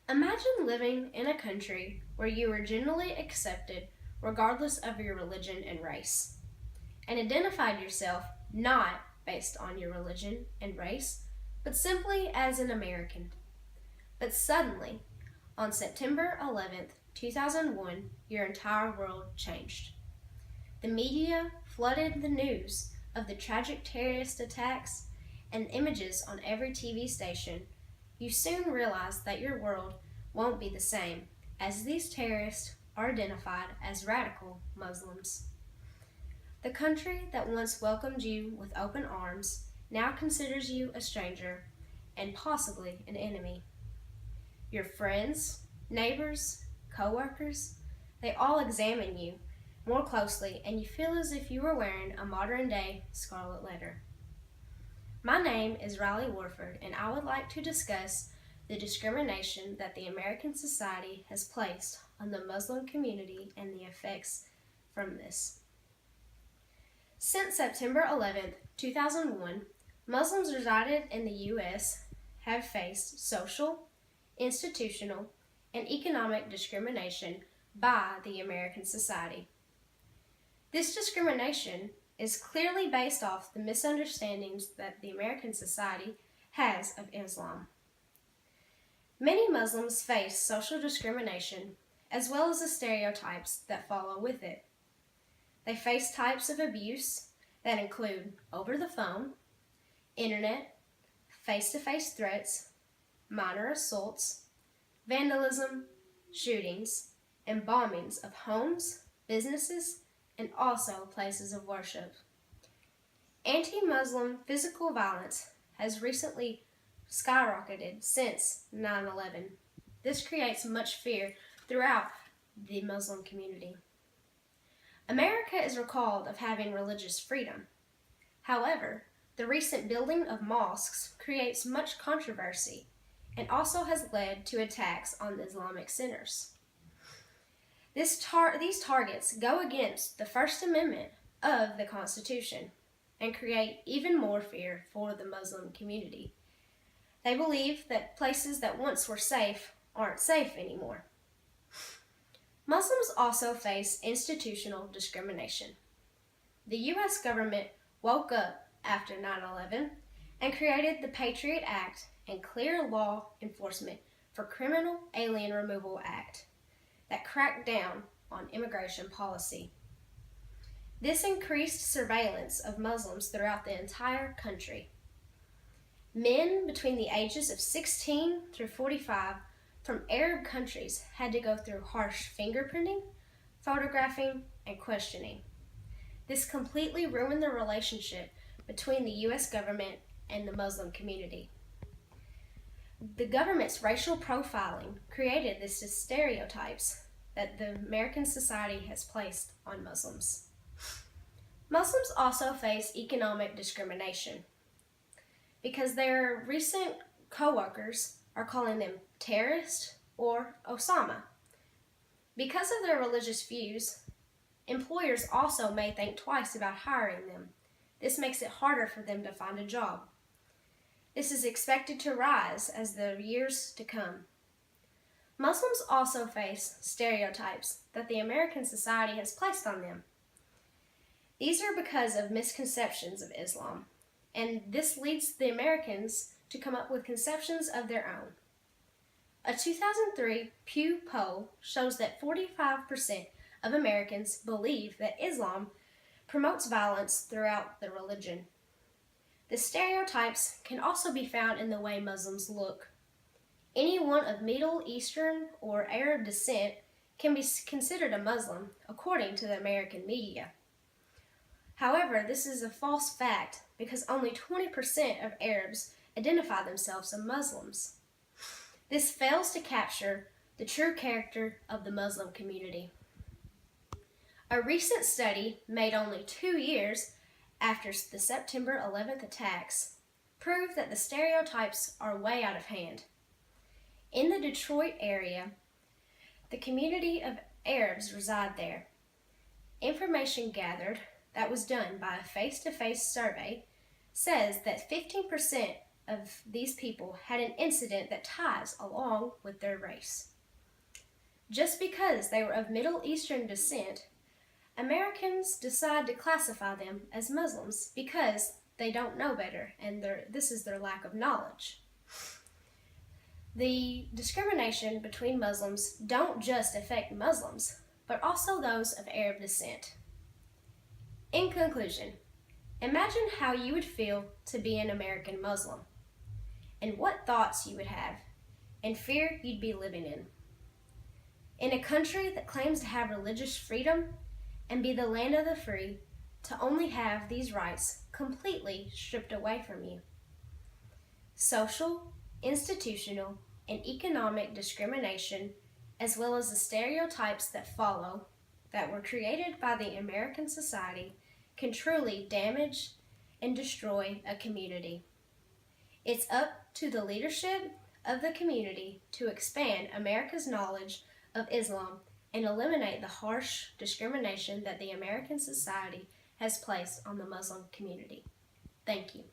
Imagine living in a country where you are generally accepted regardless of your religion and race, and identified yourself not based on your religion and race, but simply as an American. But suddenly, on September 11th, 2001, your entire world changed. The media flooded the news of the tragic terrorist attacks and images on every TV station. You soon realize that your world won't be the same, as these terrorists are identified as radical Muslims. The country that once welcomed you with open arms now considers you a stranger and possibly an enemy. Your friends, neighbors, co-workers, they all examine you more closely, and you feel as if you were wearing a modern-day scarlet letter. My name is Rylee Warford, and I would like to discuss the discrimination that the American society has placed on the Muslim community and the effects from this. Since September 11th, 2001, Muslims residing in the U.S. have faced social, institutional, and economic discrimination by the American society. This discrimination is clearly based off the misunderstandings that the American society has of Islam. Many Muslims face social discrimination as well as the stereotypes that follow with it. They face types of abuse that include over the phone, internet, face-to-face threats, minor assaults, vandalism, shootings, and bombings of homes, businesses, and also places of worship. Anti-Muslim physical violence has recently skyrocketed since 9/11. This creates much fear throughout the Muslim community. America is recalled of having religious freedom. However, the recent building of mosques creates much controversy and also has led to attacks on Islamic centers. These targets go against the First Amendment of the Constitution and create even more fear for the Muslim community. They believe that places that once were safe aren't safe anymore. Muslims also face institutional discrimination. The U.S. government woke up after 9/11 and created the Patriot Act and Clear Law Enforcement for Criminal Alien Removal Act that cracked down on immigration policy. This increased surveillance of Muslims throughout the entire country. Men between the ages of 16 through 45 from Arab countries had to go through harsh fingerprinting, photographing, and questioning. This completely ruined the relationship between the U.S. government and the Muslim community. The government's racial profiling created these stereotypes that the American society has placed on Muslims. Muslims also face economic discrimination because their recent co-workers are calling them terrorist or Osama. Because of their religious views, employers also may think twice about hiring them. This makes it harder for them to find a job. This is expected to rise as the years to come. Muslims also face stereotypes that the American society has placed on them. These are because of misconceptions of Islam, and this leads the Americans to come up with conceptions of their own. A 2003 Pew poll shows that 45% of Americans believe that Islam promotes violence throughout the religion. The stereotypes can also be found in the way Muslims look. Anyone of Middle Eastern or Arab descent can be considered a Muslim, according to the American media. However, this is a false fact because only 20% of Arabs identify themselves as Muslims. This fails to capture the true character of the Muslim community. A recent study made only 2 years after the September 11th attacks proved that the stereotypes are way out of hand. In the Detroit area, the community of Arabs reside there. Information gathered that was done by a face-to-face survey says that 15% of these people had an incident that ties along with their race. Just because they were of Middle Eastern descent, Americans decide to classify them as Muslims because they don't know better, and this is their lack of knowledge. The discrimination between Muslims don't just affect Muslims, but also those of Arab descent. In conclusion, imagine how you would feel to be an American Muslim, and what thoughts you would have, and fear you'd be living in. In a country that claims to have religious freedom and be the land of the free, to only have these rights completely stripped away from you. Social, institutional, and economic discrimination, as well as the stereotypes that follow, that were created by the American society, can truly damage and destroy a community. It's up to the leadership of the community to expand America's knowledge of Islam and eliminate the harsh discrimination that the American society has placed on the Muslim community. Thank you.